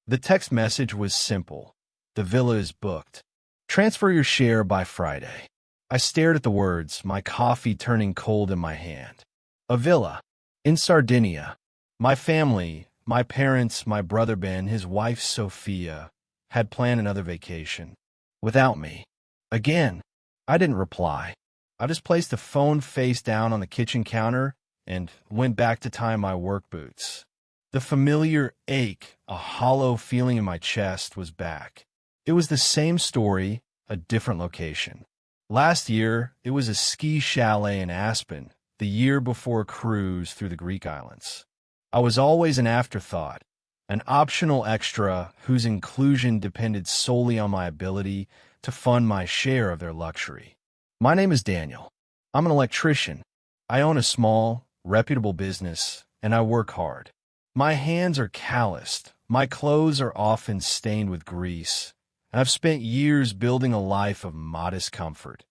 The text message was simple. The villa is booked. Transfer your share by Friday. I stared at the words, my coffee turning cold in my hand. A villa. In Sardinia. My family, my parents, my brother Ben, his wife Sophia, had planned another vacation. Without me. Again. I didn't reply. I just placed the phone face down on the kitchen counter and went back to tying my work boots. The familiar ache, a hollow feeling in my chest, was back. It was the same story, a different location. Last year, it was a ski chalet in Aspen, the year before a cruise through the Greek islands. I was always an afterthought, an optional extra whose inclusion depended solely on my ability to fund my share of their luxury. My name is Daniel. I'm an electrician. I own a small, reputable business, and I work hard. My hands are calloused, my clothes are often stained with grease, and I've spent years building a life of modest comfort,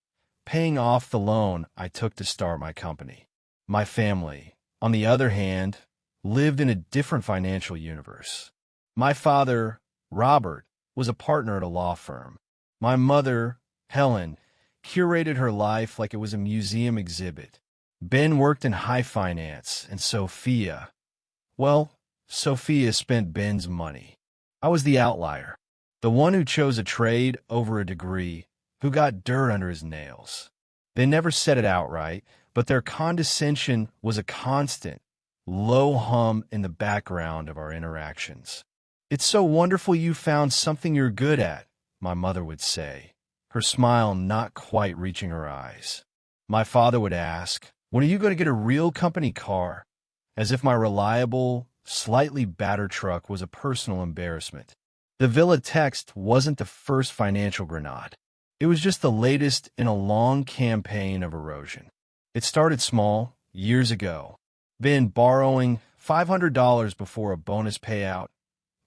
paying off the loan I took to start my company. My family, on the other hand, lived in a different financial universe. My father, Robert, was a partner at a law firm. My mother, Helen, curated her life like it was a museum exhibit. Ben worked in high finance, and Sophia spent Ben's money. I was the outlier, the one who chose a trade over a degree, who got dirt under his nails. They never said it outright, but their condescension was a constant, low hum in the background of our interactions. "It's so wonderful you found something you're good at," my mother would say, her smile not quite reaching her eyes. My father would ask, "When are you going to get a real company car?" As if my reliable, slightly battered truck was a personal embarrassment. The villa text wasn't the first financial grenade. It was just the latest in a long campaign of erosion. It started small, years ago. Ben borrowing $500 before a bonus payout,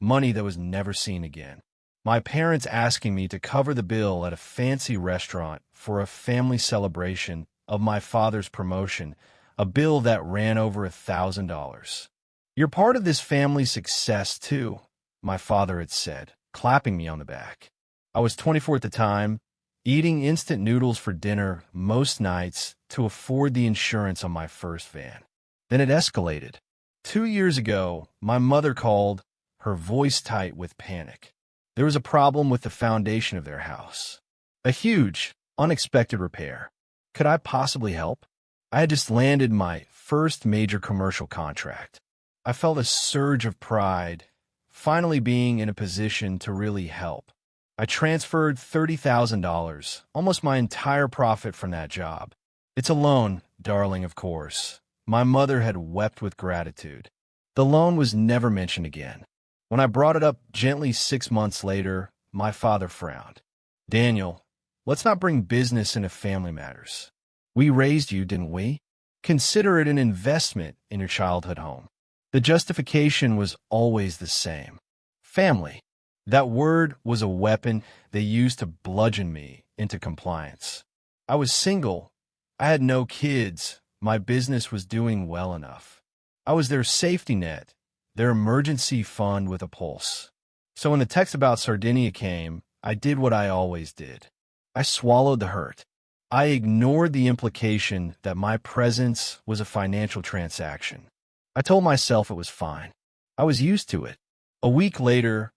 money that was never seen again. My parents asking me to cover the bill at a fancy restaurant for a family celebration of my father's promotion, a bill that ran over $1,000. "You're part of this family's success, too," my father had said, clapping me on the back. I was 24 at the time, eating instant noodles for dinner most nights to afford the insurance on my first van. Then it escalated. 2 years ago, my mother called, her voice tight with panic. There was a problem with the foundation of their house. A huge, unexpected repair. Could I possibly help? I had just landed my first major commercial contract. I felt a surge of pride, finally being in a position to really help. I transferred $30,000, almost my entire profit from that job. "It's a loan, darling, of course." My mother had wept with gratitude. The loan was never mentioned again. When I brought it up gently 6 months later, my father frowned. "Daniel, let's not bring business into family matters. We raised you, didn't we? Consider it an investment in your childhood home." The justification was always the same. Family. That word was a weapon they used to bludgeon me into compliance. I was single. I had no kids. My business was doing well enough. I was their safety net, their emergency fund with a pulse. So when the text about Sardinia came, I did what I always did. I swallowed the hurt. I ignored the implication that my presence was a financial transaction. I told myself it was fine. I was used to it. A week later,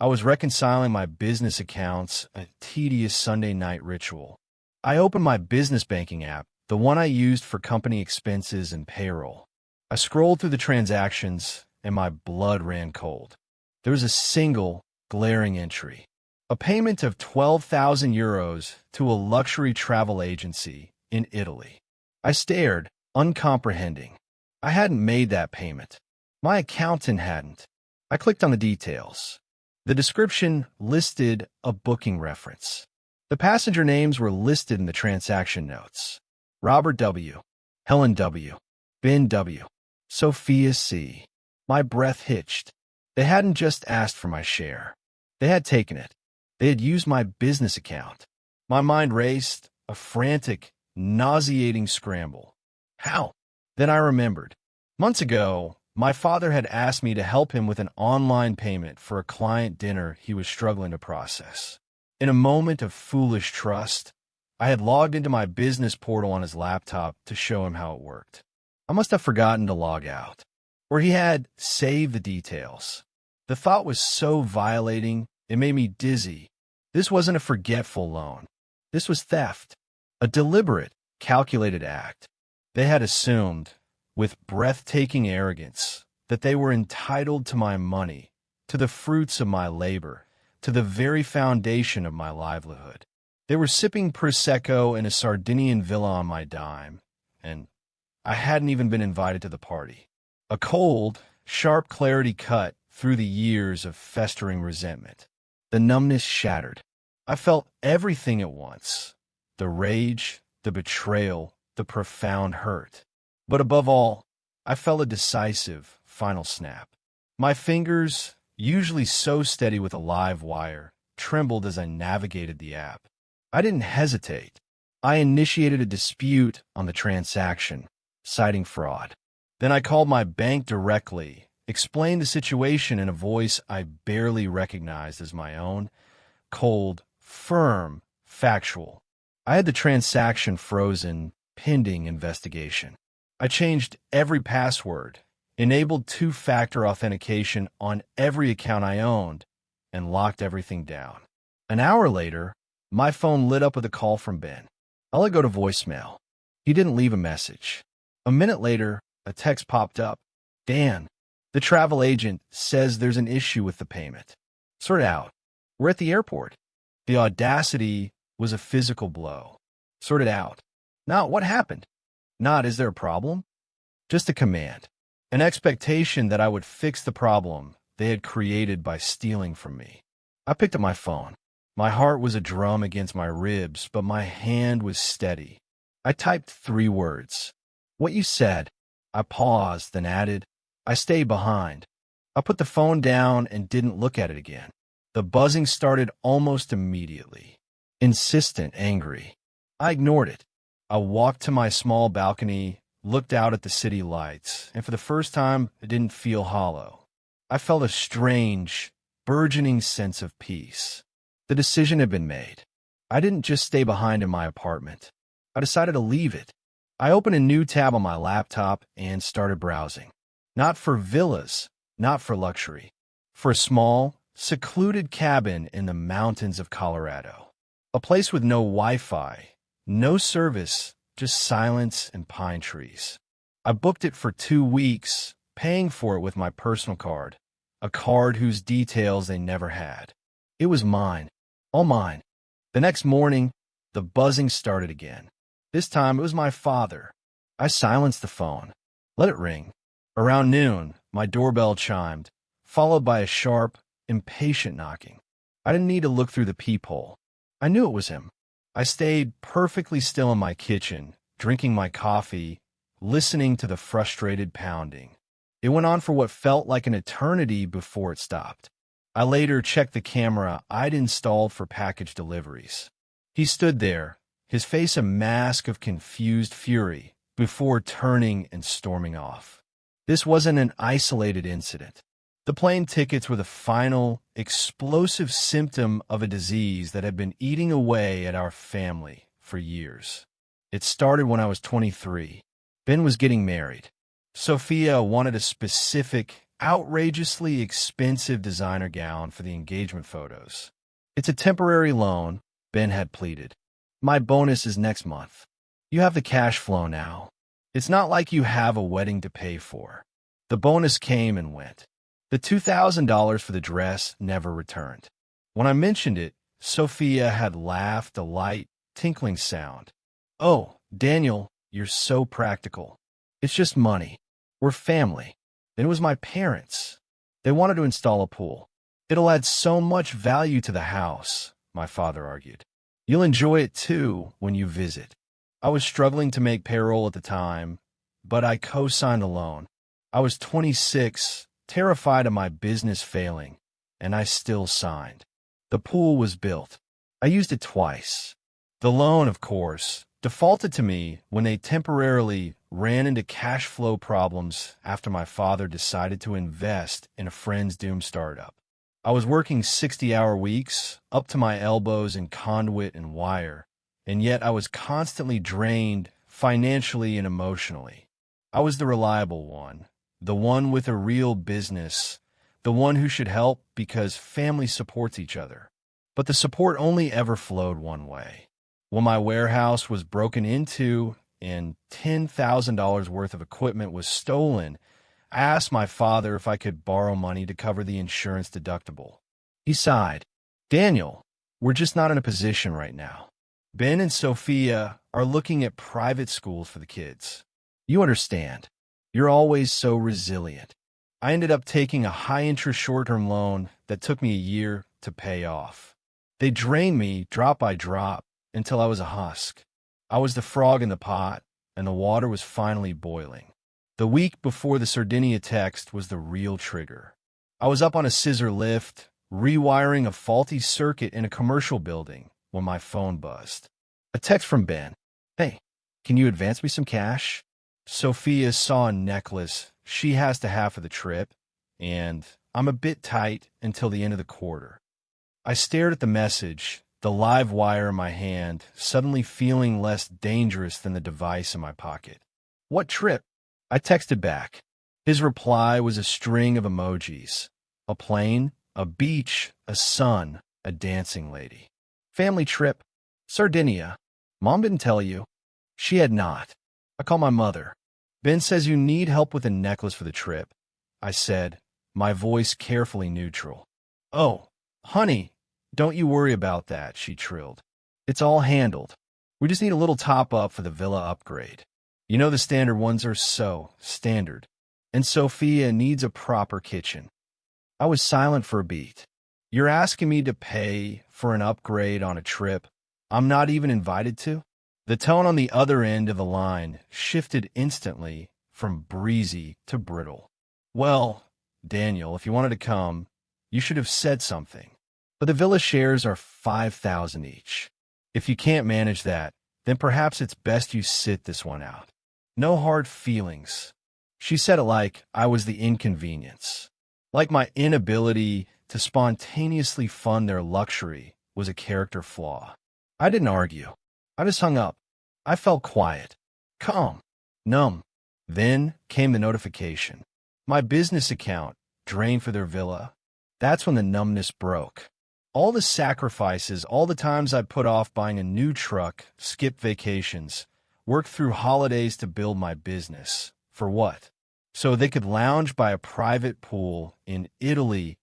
I was reconciling my business accounts, a tedious Sunday night ritual. I opened my business banking app, the one I used for company expenses and payroll. I scrolled through the transactions, and my blood ran cold. There was a single, glaring entry. A payment of €12,000 to a luxury travel agency in Italy. I stared, uncomprehending. I hadn't made that payment. My accountant hadn't. I clicked on the details. The description listed a booking reference. The passenger names were listed in the transaction notes. Robert W., Helen W., Ben W., Sophia C. My breath hitched. They hadn't just asked for my share. They had taken it. They had used my business account. My mind raced, a frantic, nauseating scramble. How? Then I remembered. Months ago, My father had asked me to help him with an online payment for a client dinner he was struggling to process. In a moment of foolish trust, I had logged into my business portal on his laptop to show him how it worked. I must have forgotten to log out, or he had saved the details. The thought was so violating, it made me dizzy. This wasn't a forgetful loan. This was theft, a deliberate, calculated act. They had assumed, with breathtaking arrogance, that they were entitled to my money, to the fruits of my labor, to the very foundation of my livelihood. They were sipping Prosecco in a Sardinian villa on my dime, and I hadn't even been invited to the party. A cold, sharp clarity cut through the years of festering resentment. The numbness shattered. I felt everything at once: the rage, the betrayal, the profound hurt. But above all, I felt a decisive, final snap. My fingers, usually so steady with a live wire, trembled as I navigated the app. I didn't hesitate. I initiated a dispute on the transaction, citing fraud. Then I called my bank directly, explained the situation in a voice I barely recognized as my own: cold, firm, factual. I had the transaction frozen, pending investigation. I changed every password, enabled two-factor authentication on every account I owned, and locked everything down. An hour later, my phone lit up with a call from Ben. I let go to voicemail. He didn't leave a message. A minute later, a text popped up. Dan, the travel agent, says there's an issue with the payment. Sort it out. We're at the airport. The audacity was a physical blow. Sort it out. Not what happened. Not is there a problem? Just a command. An expectation that I would fix the problem they had created by stealing from me. I picked up my phone. My heart was a drum against my ribs, but my hand was steady. I typed 3 words. What you said. I paused, then added, I stay behind. I put the phone down and didn't look at it again. The buzzing started almost immediately. Insistent, angry. I ignored it. I walked to my small balcony, looked out at the city lights, and for the first time, it didn't feel hollow. I felt a strange, burgeoning sense of peace. The decision had been made. I didn't just stay behind in my apartment. I decided to leave it. I opened a new tab on my laptop and started browsing. Not for villas, not for luxury. For a small, secluded cabin in the mountains of Colorado. A place with no Wi-Fi, no service, just silence and pine trees. I booked it for 2 weeks, paying for it with my personal card, a card whose details they never had. It was mine, all mine. The next morning, the buzzing started again. This time it was my father. I silenced the phone, let it ring. Around noon, my doorbell chimed, followed by a sharp, impatient knocking. I didn't need to look through the peephole. I knew it was him. I stayed perfectly still in my kitchen, drinking my coffee, listening to the frustrated pounding. It went on for what felt like an eternity before it stopped. I later checked the camera I'd installed for package deliveries. He stood there, his face a mask of confused fury, before turning and storming off. This wasn't an isolated incident. The plane tickets were the final, explosive symptom of a disease that had been eating away at our family for years. It started when I was 23. Ben was getting married. Sophia wanted a specific, outrageously expensive designer gown for the engagement photos. It's a temporary loan, Ben had pleaded. My bonus is next month. You have the cash flow now. It's not like you have a wedding to pay for. The bonus came and went. The $2,000 for the dress never returned. When I mentioned it, Sophia had laughed a light, tinkling sound. Oh, Daniel, you're so practical. It's just money. We're family. Then it was my parents. They wanted to install a pool. It'll add so much value to the house, my father argued. You'll enjoy it too when you visit. I was struggling to make payroll at the time, but I co-signed the loan. I was 26, terrified of my business failing, and I still signed. The pool was built. I used it twice. The loan, of course, defaulted to me when they temporarily ran into cash flow problems after my father decided to invest in a friend's doomed startup. I was working 60-hour weeks, up to my elbows in conduit and wire, and yet I was constantly drained financially and emotionally. I was the reliable one, the one with a real business, the one who should help because family supports each other. But the support only ever flowed one way. When my warehouse was broken into and $10,000 worth of equipment was stolen, I asked my father if I could borrow money to cover the insurance deductible. He sighed. "Daniel, we're just not in a position right now. Ben and Sophia are looking at private schools for the kids. You understand. You're always so resilient." I ended up taking a high-interest short-term loan that took me a year to pay off. They drained me drop by drop until I was a husk. I was the frog in the pot, and the water was finally boiling. The week before the Sardinia text was the real trigger. I was up on a scissor lift, rewiring a faulty circuit in a commercial building, when my phone buzzed. A text from Ben. "Hey, can you advance me some cash? Sophia saw a necklace she has to have for the trip, and I'm a bit tight until the end of the quarter." I stared at the message, the live wire in my hand, suddenly feeling less dangerous than the device in my pocket. "What trip?" I texted back. His reply was a string of emojis. A plane, a beach, a sun, a dancing lady. "Family trip. Sardinia. Mom didn't tell you." She had not. I called my mother. "Ben says you need help with a necklace for the trip," I said, my voice carefully neutral. "Oh, honey, don't you worry about that," she trilled. "It's all handled. We just need a little top-up for the villa upgrade. You know the standard ones are so standard. And Sophia needs a proper kitchen." I was silent for a beat. "You're asking me to pay for an upgrade on a trip I'm not even invited to?" The tone on the other end of the line shifted instantly from breezy to brittle. "Well, Daniel, if you wanted to come, you should have said something. But the villa shares are $5,000 each. If you can't manage that, then perhaps it's best you sit this one out. No hard feelings." She said it like I was the inconvenience, like my inability to spontaneously fund their luxury was a character flaw. I didn't argue. I just hung up. I felt quiet, calm, numb. Then came the notification. My business account drained for their villa. That's when the numbness broke. All the sacrifices, all the times I'd put off buying a new truck, skipped vacations, worked through holidays to build my business. For what? So they could lounge by a private pool in Italy,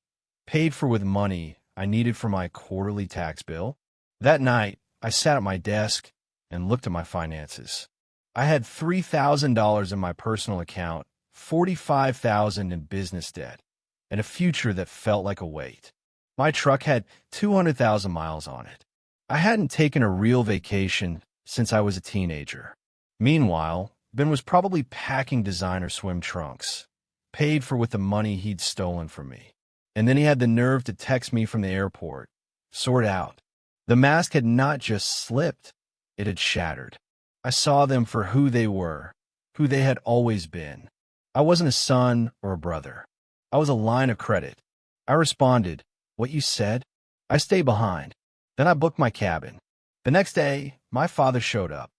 paid for with money I needed for my quarterly tax bill? That night, I sat at my desk and looked at my finances. I had $3,000 in my personal account, $45,000 in business debt, and a future that felt like a weight. My truck had 200,000 miles on it. I hadn't taken a real vacation since I was a teenager. Meanwhile, Ben was probably packing designer swim trunks, paid for with the money he'd stolen from me. And then he had the nerve to text me from the airport. Sort out. The mask had not just slipped, it had shattered. I saw them for who they were, who they had always been. I wasn't a son or a brother. I was a line of credit. I responded, "What you said?" I stay behind. Then I booked my cabin. The next day, my father showed up.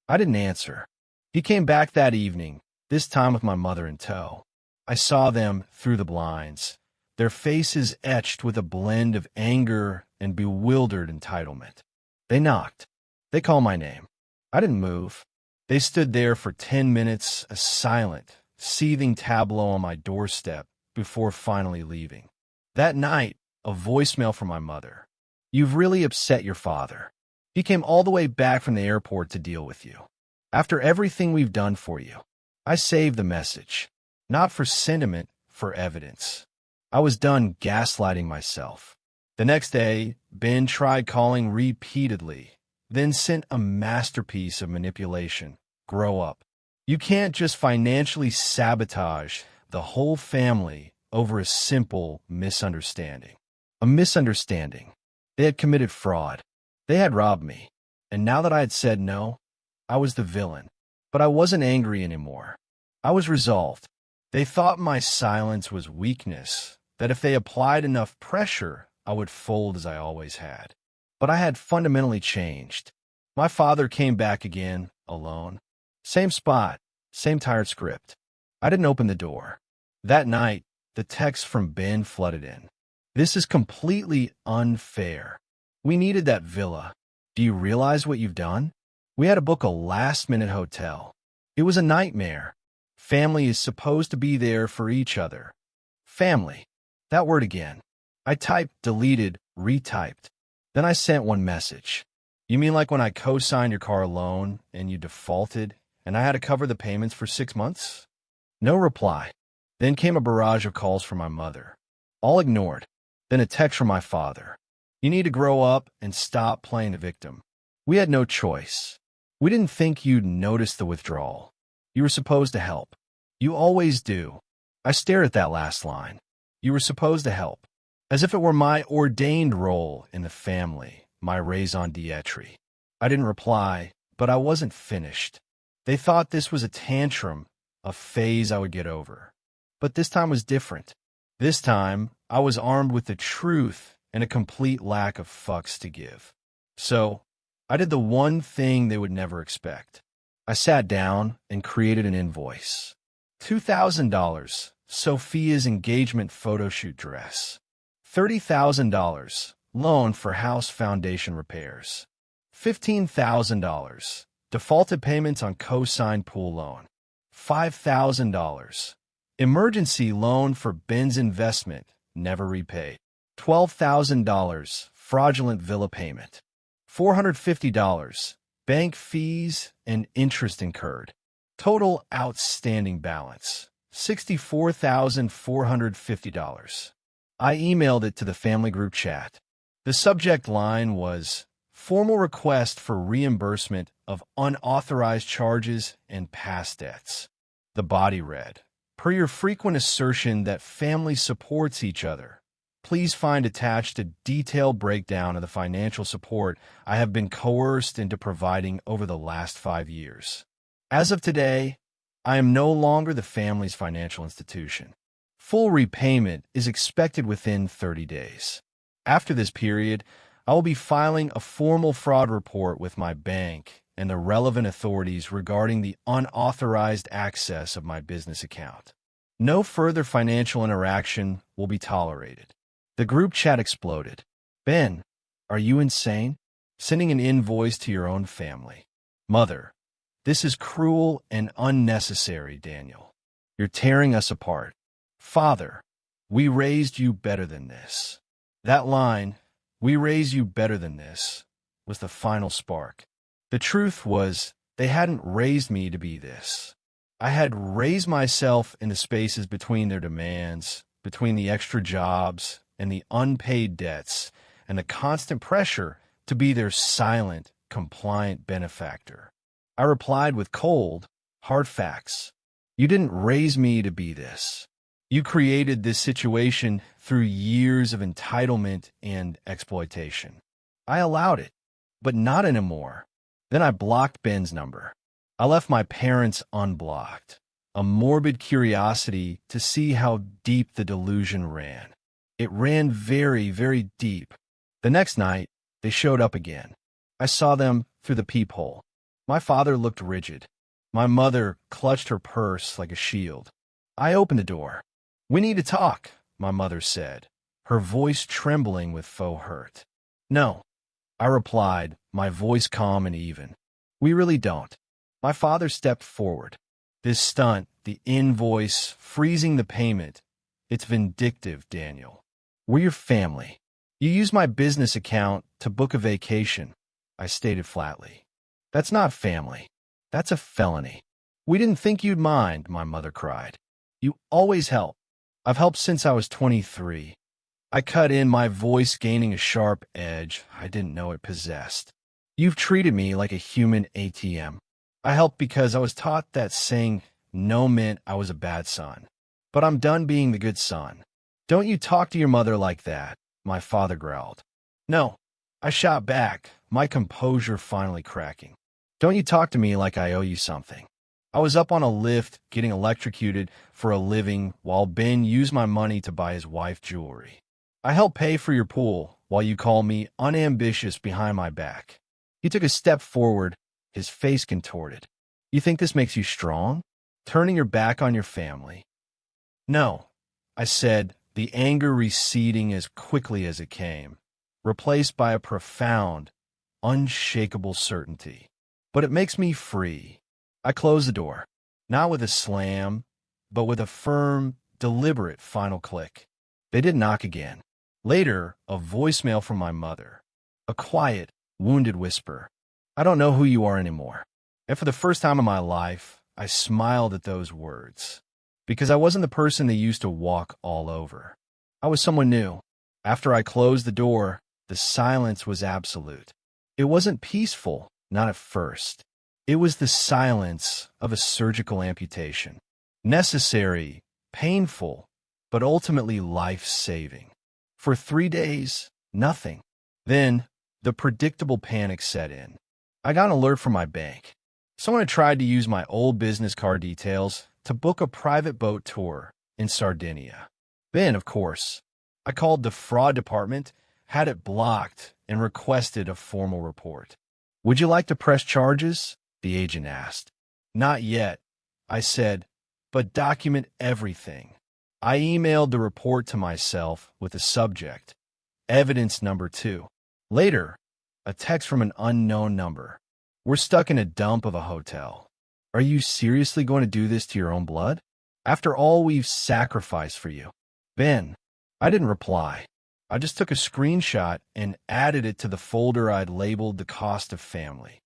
I didn't answer. He came back that evening, this time with my mother in tow. I saw them through the blinds, their faces etched with a blend of anger and bewildered entitlement. They knocked. They called my name. I didn't move. They stood there for 10 minutes, a silent, seething tableau on my doorstep before finally leaving. That night, a voicemail from my mother. "You've really upset your father. He came all the way back from the airport to deal with you. After everything we've done for you." I saved the message. Not for sentiment, for evidence. I was done gaslighting myself. The next day, Ben tried calling repeatedly, then sent a masterpiece of manipulation. Grow up. You can't just financially sabotage the whole family over a simple misunderstanding. A misunderstanding. They had committed fraud. They had robbed me. And now that I had said no, I was the villain. But I wasn't angry anymore. I was resolved. They thought my silence was weakness, that if they applied enough pressure, I would fold as I always had. But I had fundamentally changed. My father came back again, alone. Same spot, same tired script. I didn't open the door. That night, the text from Ben flooded in. This is completely unfair. We needed that villa. Do you realize what you've done? We had to book a last-minute hotel. It was a nightmare. Family is supposed to be there for each other. Family. That word again. I typed, deleted, retyped. Then I sent one message. You mean like when I co-signed your car loan and you defaulted and I had to cover the payments for 6 months? No reply. Then came a barrage of calls from my mother. All ignored. Then a text from my father. You need to grow up and stop playing the victim. We had no choice. We didn't think you'd notice the withdrawal. You were supposed to help. You always do. I stared at that last line. You were supposed to help. As if it were my ordained role in the family, my raison d'etre. I didn't reply, but I wasn't finished. They thought this was a tantrum, a phase I would get over. But this time was different. This time, I was armed with the truth and a complete lack of fucks to give. So, I did the one thing they would never expect. I sat down and created an invoice. $2,000, Sophia's engagement photo shoot dress. $30,000, loan for house foundation repairs. $15,000, defaulted payments on co-signed pool loan. $5,000, emergency loan for Ben's investment, never repaid. $12,000, fraudulent villa payment. $450, bank fees and interest incurred. Total outstanding balance, $64,450. I emailed it to the family group chat. The subject line was, formal request for reimbursement of unauthorized charges and past debts. The body read, per your frequent assertion that family supports each other, please find attached a detailed breakdown of the financial support I have been coerced into providing over the last 5 years. As of today, I am no longer the family's financial institution. Full repayment is expected within 30 days. After this period, I will be filing a formal fraud report with my bank and the relevant authorities regarding the unauthorized access of my business account. No further financial interaction will be tolerated. The group chat exploded. Ben, are you insane? Sending an invoice to your own family. Mother, this is cruel and unnecessary, Daniel. You're tearing us apart. Father, we raised you better than this. That line, we raised you better than this, was the final spark. The truth was, they hadn't raised me to be this. I had raised myself in the spaces between their demands, between the extra jobs and the unpaid debts, and the constant pressure to be their silent, compliant benefactor. I replied with cold, hard facts. You didn't raise me to be this. You created this situation through years of entitlement and exploitation. I allowed it, but not anymore. Then I blocked Ben's number. I left my parents unblocked, a morbid curiosity to see how deep the delusion ran. It ran very, very deep. The next night, they showed up again. I saw them through the peephole. My father looked rigid. My mother clutched her purse like a shield. I opened the door. We need to talk, my mother said, her voice trembling with faux hurt. No, I replied, my voice calm and even. We really don't. My father stepped forward. This stunt, the invoice, freezing the payment, it's vindictive, Daniel. We're your family. You used my business account to book a vacation, I stated flatly. That's not family. That's a felony. We didn't think you'd mind, my mother cried. You always help. I've helped since I was 23. I cut in, my voice gaining a sharp edge I didn't know it possessed. You've treated me like a human ATM. I helped because I was taught that saying no meant I was a bad son. But I'm done being the good son. Don't you talk to your mother like that, my father growled. No, I shot back, my composure finally cracking. Don't you talk to me like I owe you something. I was up on a lift getting electrocuted for a living while Ben used my money to buy his wife jewelry. I helped pay for your pool while you call me unambitious behind my back. He took a step forward, his face contorted. You think this makes you strong? Turning your back on your family? No, I said, the anger receding as quickly as it came, replaced by a profound, unshakable certainty. But it makes me free. I closed the door, not with a slam, but with a firm, deliberate final click. They didn't knock again. Later, a voicemail from my mother. A quiet, wounded whisper. I don't know who you are anymore. And for the first time in my life, I smiled at those words. Because I wasn't the person they used to walk all over. I was someone new. After I closed the door, the silence was absolute. It wasn't peaceful, not at first. It was the silence of a surgical amputation. Necessary, painful, but ultimately life-saving. For 3 days, nothing. Then, the predictable panic set in. I got an alert from my bank. Someone had tried to use my old business card details to book a private boat tour in Sardinia. Then, of course, I called the fraud department, had it blocked, and requested a formal report. Would you like to press charges? The agent asked. Not yet, I said, but document everything. I emailed the report to myself with the subject, evidence number 2. Later, a text from an unknown number. We're stuck in a dump of a hotel. Are you seriously going to do this to your own blood? After all we've sacrificed for you. Ben, I didn't reply. I just took a screenshot and added it to the folder I'd labeled the cost of family.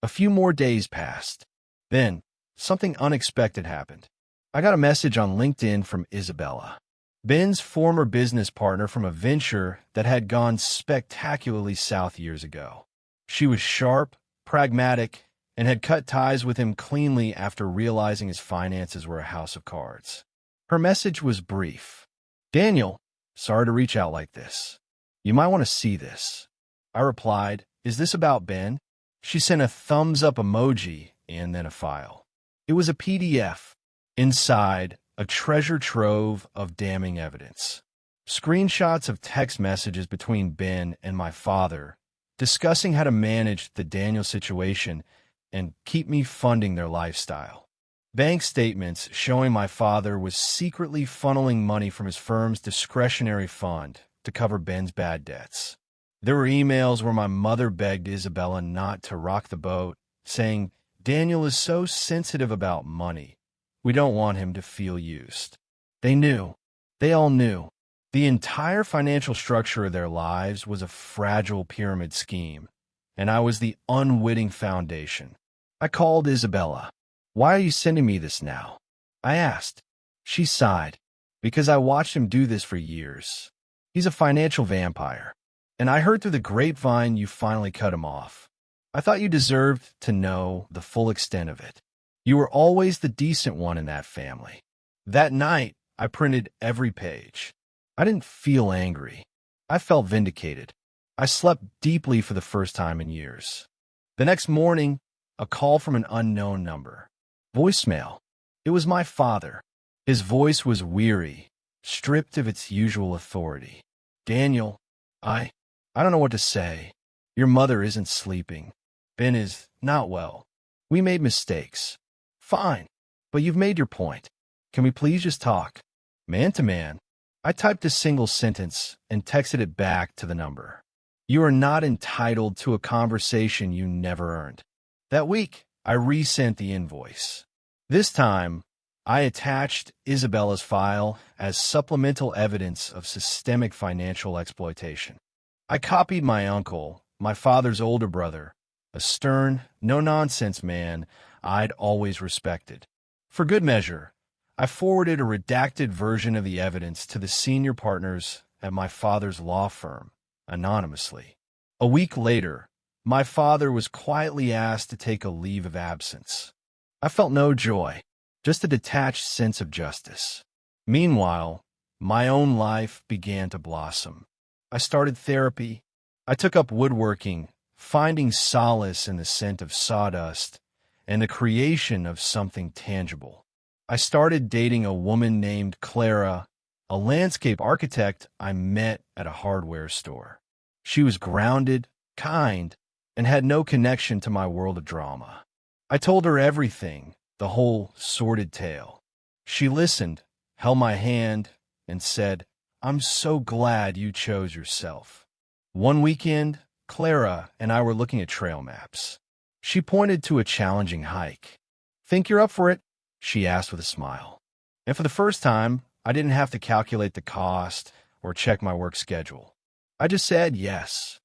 A few more days passed. Then, something unexpected happened. I got a message on LinkedIn from Isabella, Ben's former business partner from a venture that had gone spectacularly south years ago. She was sharp, pragmatic, and had cut ties with him cleanly after realizing his finances were a house of cards. Her message was brief. Daniel, sorry to reach out like this. You might want to see this. I replied, is this about Ben? She sent a thumbs-up emoji and then a file. It was a PDF. Inside, a treasure trove of damning evidence. Screenshots of text messages between Ben and my father, discussing how to manage the Daniel situation and keep me funding their lifestyle. Bank statements showing my father was secretly funneling money from his firm's discretionary fund to cover Ben's bad debts. There were emails where my mother begged Isabella not to rock the boat, saying, Daniel is so sensitive about money. We don't want him to feel used. They knew. They all knew. The entire financial structure of their lives was a fragile pyramid scheme, and I was the unwitting foundation. I called Isabella. Why are you sending me this now? I asked. She sighed. Because I watched him do this for years. He's a financial vampire. And I heard through the grapevine you finally cut him off. I thought you deserved to know the full extent of it. You were always the decent one in that family. That night, I printed every page. I didn't feel angry. I felt vindicated. I slept deeply for the first time in years. The next morning, a call from an unknown number. Voicemail. It was my father. His voice was weary, stripped of its usual authority. Daniel, I don't know what to say. Your mother isn't sleeping. Ben is not well. We made mistakes. Fine, but you've made your point. Can we please just talk? Man to man. I typed a single sentence and texted it back to the number. You are not entitled to a conversation you never earned. That week, I resent the invoice. This time, I attached Isabella's file as supplemental evidence of systemic financial exploitation. I copied my uncle, my father's older brother, a stern, no-nonsense man I'd always respected. For good measure, I forwarded a redacted version of the evidence to the senior partners at my father's law firm, anonymously. A week later, my father was quietly asked to take a leave of absence. I felt no joy, just a detached sense of justice. Meanwhile, my own life began to blossom. I started therapy. I took up woodworking, finding solace in the scent of sawdust and the creation of something tangible. I started dating a woman named Clara, a landscape architect I met at a hardware store. She was grounded, kind, and had no connection to my world of drama. I told her everything, the whole sordid tale. She listened, held my hand, and said, "I'm so glad you chose yourself." One weekend, Clara and I were looking at trail maps. She pointed to a challenging hike. "Think you're up for it?" she asked with a smile. And for the first time, I didn't have to calculate the cost or check my work schedule. I just said yes.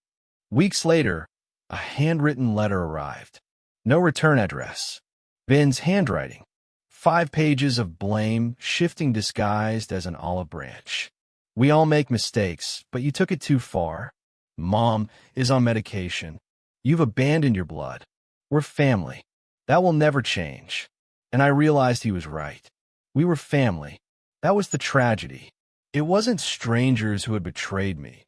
Weeks later, a handwritten letter arrived. No return address. Ben's handwriting. 5 pages of blame, shifting disguised as an olive branch. "We all make mistakes, but you took it too far. Mom is on medication. You've abandoned your blood. We're family. That will never change." And I realized he was right. We were family. That was the tragedy. It wasn't strangers who had betrayed me.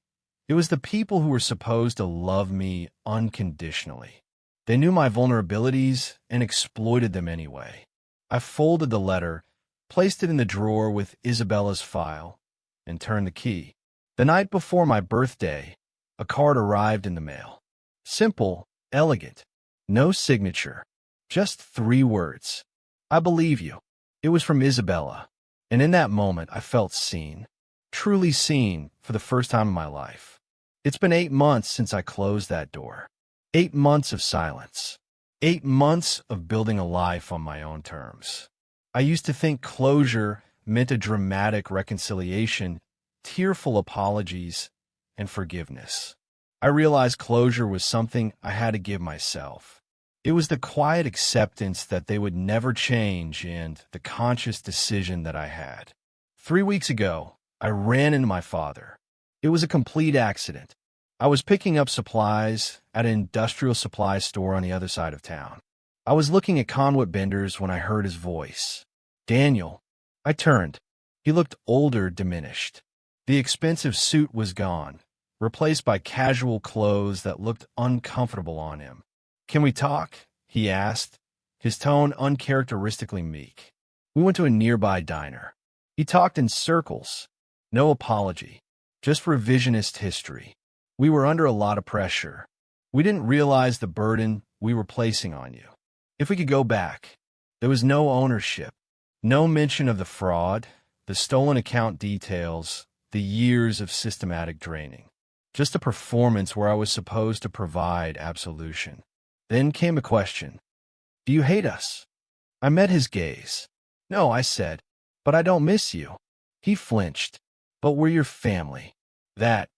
It was the people who were supposed to love me unconditionally. They knew my vulnerabilities and exploited them anyway. I folded the letter, placed it in the drawer with Isabella's file, and turned the key. The night before my birthday, a card arrived in the mail. Simple, elegant, no signature, just 3 words. "I believe you." It was from Isabella, and in that moment I felt seen, truly seen for the first time in my life. It's been 8 months since I closed that door. 8 months of silence. 8 months of building a life on my own terms. I used to think closure meant a dramatic reconciliation, tearful apologies, and forgiveness. I realized closure was something I had to give myself. It was the quiet acceptance that they would never change and the conscious decision that I had. 3 weeks ago, I ran into my father. It was a complete accident. I was picking up supplies at an industrial supply store on the other side of town. I was looking at conduit benders when I heard his voice. "Daniel." I turned. He looked older, diminished. The expensive suit was gone, replaced by casual clothes that looked uncomfortable on him. "Can we talk?" he asked, his tone uncharacteristically meek. We went to a nearby diner. He talked in circles. No apology, just revisionist history. We were under a lot of pressure. We didn't realize the burden we were placing on you. If we could go back, there was no ownership, no mention of the fraud, the stolen account details, the years of systematic draining. Just a performance where I was supposed to provide absolution. Then came a question. "Do you hate us?" I met his gaze. "No," I said, "but I don't miss you." He flinched. "But we're your family." "That,"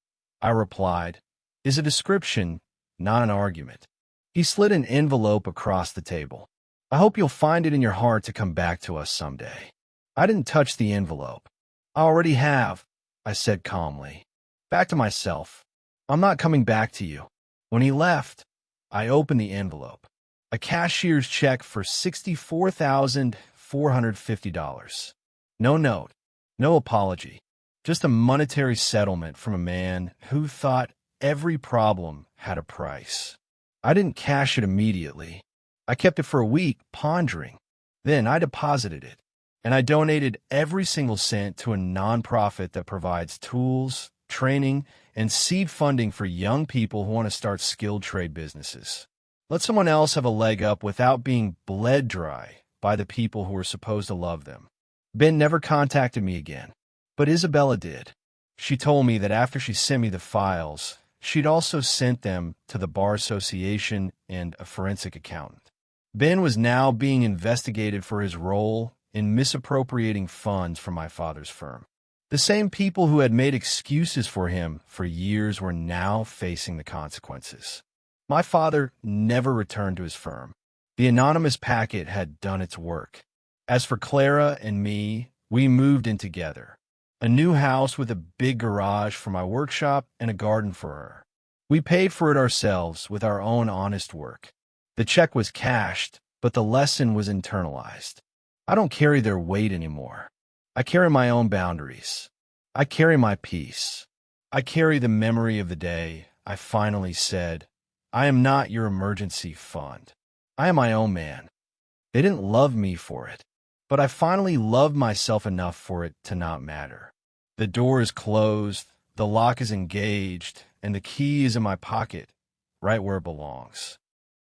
I replied, "is a description, not an argument." He slid an envelope across the table. "I hope you'll find it in your heart to come back to us someday." I didn't touch the envelope. "I already have," I said calmly. Back to myself. "I'm not coming back to you." When he left, I opened the envelope. A cashier's check for $64,450. No note, no apology, just a monetary settlement from a man who thought every problem had a price. I didn't cash it immediately. I kept it for a week, pondering. Then I deposited it, and I donated every single cent to a nonprofit that provides tools, training, and seed funding for young people who want to start skilled trade businesses. Let someone else have a leg up without being bled dry by the people who were supposed to love them. Ben never contacted me again, but Isabella did. She told me that after she sent me the files, she'd also sent them to the Bar Association and a forensic accountant. Ben was now being investigated for his role in misappropriating funds from my father's firm. The same people who had made excuses for him for years were now facing the consequences. My father never returned to his firm. The anonymous packet had done its work. As for Clara and me, we moved in together. A new house with a big garage for my workshop and a garden for her. We paid for it ourselves with our own honest work. The check was cashed, but the lesson was internalized. I don't carry their weight anymore. I carry my own boundaries. I carry my peace. I carry the memory of the day I finally said, "I am not your emergency fund. I am my own man." They didn't love me for it, but I finally loved myself enough for it to not matter. The door is closed, the lock is engaged, and the key is in my pocket, right where it belongs.